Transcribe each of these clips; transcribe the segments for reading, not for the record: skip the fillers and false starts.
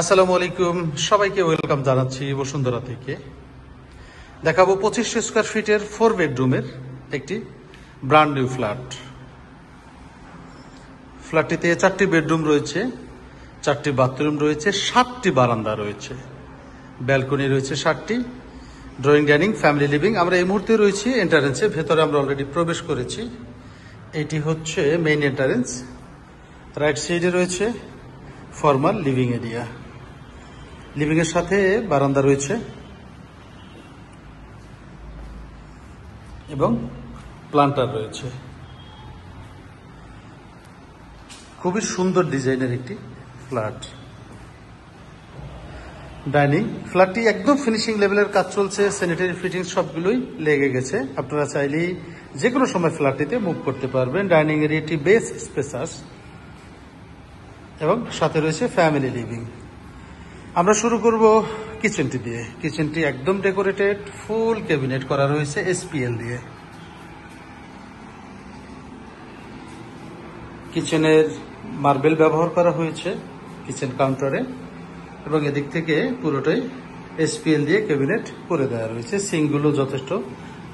আসসালামু আলাইকুম, সবাইকে ওয়েলকাম জানাচ্ছি বসুন্ধরা থেকে। দেখাবো 2500 স্কয়ার ফিটের 4 বেডরুমের একটি ব্র্যান্ড নিউ ফ্ল্যাট। ফ্ল্যাটটিতে 4টি বেডরুম রয়েছে, 4টি বাথরুম রয়েছে, 7টি বারান্দা রয়েছে, ব্যালকনি রয়েছে 7টি, ড্রয়িং ডাইনিং ফ্যামিলি লিভিং। আমরা এই মুহূর্তে রয়েছি এন্ট্রান্সে, ভেতরে আমরা অলরেডি প্রবেশ করেছি। এটি হচ্ছে মেইন এন্ট্রান্স। রাইট সাইডে রয়েছে ফর্মাল লিভিং এরিয়া, লিভিং এর সাথে বারান্দা রয়েছে এবং প্লান্টার রয়েছে। খুবই সুন্দর ডিজাইনের একটি ফ্ল্যাট। ডাইনিং, ফ্ল্যাটটি একদম ফিনিশিং লেভেলের কাজ চলছে, স্যানিটারি ফিটিংস সবগুলোই লেগে গেছে। আপনারা চাইলেই যে কোনো সময় ফ্ল্যাটটিতে মুভ করতে পারবেন। ডাইনিং এরিয়াটি বেশ স্পেসাস এবং সাথে রয়েছে ফ্যামিলি লিভিং। আমরা শুরু করব কিচেনটি দিয়ে। কিচেনটি একদম ডেকোরেটেড, ফুল ক্যাবিনেট করা রয়েছে এসপিএল দিয়ে। কিচেনের মার্বেল ব্যবহার করা হয়েছে কিচেন কাউন্টারে এবং এদিক থেকে পুরোটাই এসপিএল দিয়ে ক্যাবিনেট করে দেওয়া রয়েছে। সিঙ্কগুলো যথেষ্ট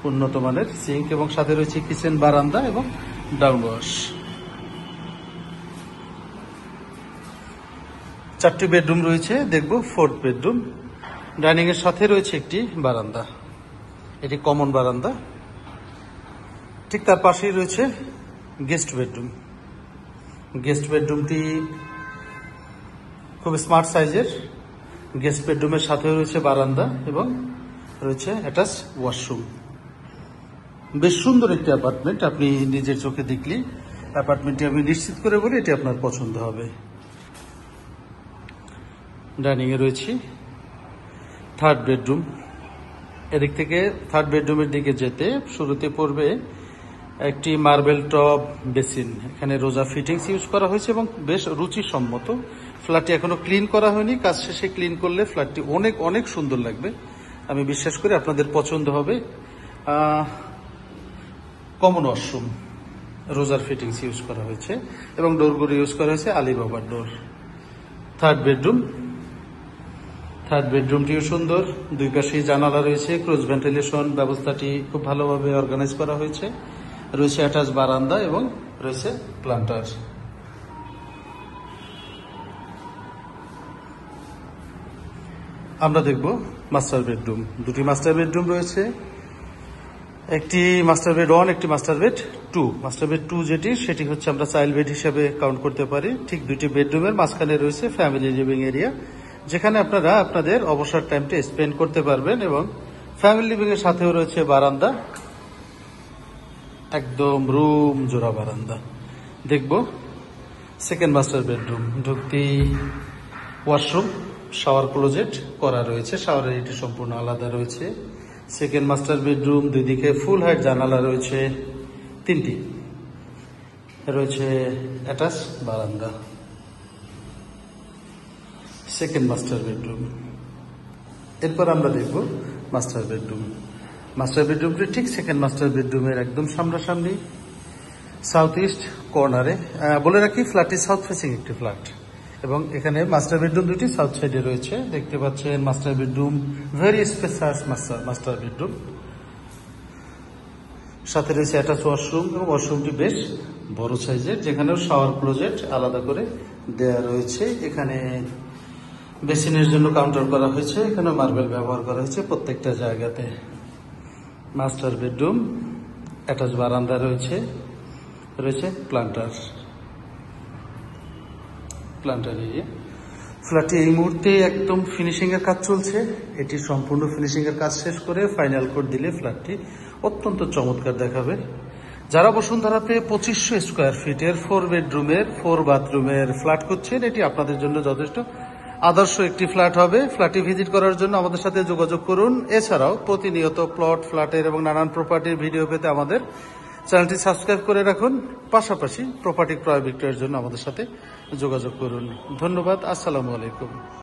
উন্নত মানের সিঙ্ক এবং সাথে রয়েছে কিচেন বারান্দা এবং ডাউন ওয়াশ। 4টি বেডরুম রয়েছে, দেখব 4th বেডরুম। ডাইনিং এর সাথে রয়েছে একটি বারান্দা, এটি কমন বারান্দা। ঠিক তার পাশেই রয়েছে গেস্ট বেডরুম। গেস্ট বেডরুমটি খুব স্মার্ট সাইজের। গেস্ট বেডরুমের সাথে রয়েছে বারান্দা এবং রয়েছে অ্যাটাচ ওয়াশরুম। বেশ সুন্দর একটি অ্যাপার্টমেন্ট। আপনি নিজের চোখে দেখলে অ্যাপার্টমেন্টটি আমি নিশ্চিত করে বলি এটি আপনার পছন্দ হবে। ডাইনিং এ রয়েছে 3rd বেডরুম। এদিক থেকে 3rd বেডরুমের দিকে যেতে শুরুতে পড়বে একটি মার্বেল টপ বেসিন। এখানে রোজা ফিটিংস ইউজ করা হয়েছে এবং বেশ রুচিসম্মত। ফ্ল্যাটটি এখনো ক্লিন করা হয়নি, কাজ শেষে ক্লিন করলে ফ্ল্যাটটি অনেক অনেক সুন্দর লাগবে। আমি বিশ্বাস করি আপনাদের পছন্দ হবে। কমন ওয়াশরুম, রোজার ফিটিংস ইউজ করা হয়েছে এবং ডোরগুলো ইউজ করা হয়েছে আলিবাবার ডোর। 3rd bedroom. 3rd বেডরুমটিও সুন্দর, দুই পাশেই জানালা রয়েছে, ক্রস ভেন্টিলেশন ব্যবস্থাটি খুব ভালোভাবে অর্গানাইজ করা হয়েছে। রয়েছে অ্যাটাচ বারান্দা এবং রয়েছে প্লান্টার। আমরা দেখব মাস্টার বেডরুম। দুটি মাস্টার বেডরুম রয়েছে, একটি মাস্টার বেড 1, একটি মাস্টার বেড 2। মাস্টার বেড 2 যেটি, সেটি হচ্ছে আমরা চাইল্ড বেড হিসেবে কাউন্ট করতে পারি। ঠিক দুটি বেডরুমের মাঝখানে রয়েছে ফ্যামিলি লিভিং এরিয়া, যেখানে আপনারা আপনাদের অবসর টাইমটা স্পেন্ড করতে পারবেন এবং ফ্যামিলি লিভিং এর সাথেও রয়েছে বারান্দা, একদম রুম জোড়া বারান্দা। দেখব সেকেন্ড মাস্টার বেডরুম। ঢুকতেই ওয়াশরুম, শাওয়ার ক্লোজেট করা রয়েছে, শাওয়ার এরিয়াটি সম্পূর্ণ আলাদা রয়েছে। সেকেন্ড মাস্টার বেডরুম, দুই দিকে ফুল হাইট জানালা রয়েছে 3টি, রয়েছে অ্যাটাচ বারান্দা। Second master bedroom. এরপর আমরা দেখব মাস্টার বেডরুম। মাস্টার বেডরুমটি ঠিক সেকেন্ড মাস্টার বেডরুমের একদম সামনাসামনি, সাউথ ইস্ট কর্নারে। বলে রাখি ফ্ল্যাটটি সাউথ ফেসিং একটি ফ্ল্যাট এবং এখানে মাস্টার বেডরুম দুটি সাউথ সাইডে রয়েছে। দেখতে পাচ্ছেন master bedroom very স্পেসাস master bedroom. সাথে রয়েছে অ্যাটাচ ওয়াশরুম এবং ওয়াশরুমটি বেশ বড় সাইজের, যেখানেও শাওয়ার ক্লোজেট আলাদা করে দেয়া রয়েছে। এখানে বেসিনের জন্য কাউন্টার করা হয়েছে, এখানে মার্বেল ব্যবহার করা হয়েছে প্রত্যেকটা জায়গাতে। মাস্টার বেডরুম, অ্যাটাচ বারান্দা রয়েছে, রয়েছে প্লান্টার এরিয়া। ফ্ল্যাটটি এই মুহূর্তে একদম ফিনিশিং এর কাজ চলছে। এটি সম্পূর্ণ ফিনিশিং এর কাজ শেষ করে ফাইনাল কোড দিলে ফ্ল্যাটটি অত্যন্ত চমৎকার দেখাবে। যারা বসুন্ধরাতে 2500 স্কয়ার ফিটের 4 বেডরুমের 4 বাথরুমের ফ্ল্যাট করছেন, এটি আপনাদের জন্য যথেষ্ট আদর্শ একটি ফ্ল্যাট হবে। ফ্ল্যাটটি ভিজিট করার জন্য আমাদের সাথে যোগাযোগ করুন। এছাড়াও প্রতিনিয়ত প্লট, ফ্ল্যাটের এবং নানান প্রপার্টির ভিডিও পেতে আমাদের চ্যানেলটি সাবস্ক্রাইব করে রাখুন। পাশাপাশি প্রপার্টি ক্রয় বিক্রয়ের জন্য আমাদের সাথে যোগাযোগ করুন। ধন্যবাদ। আসসালামু আলাইকুম।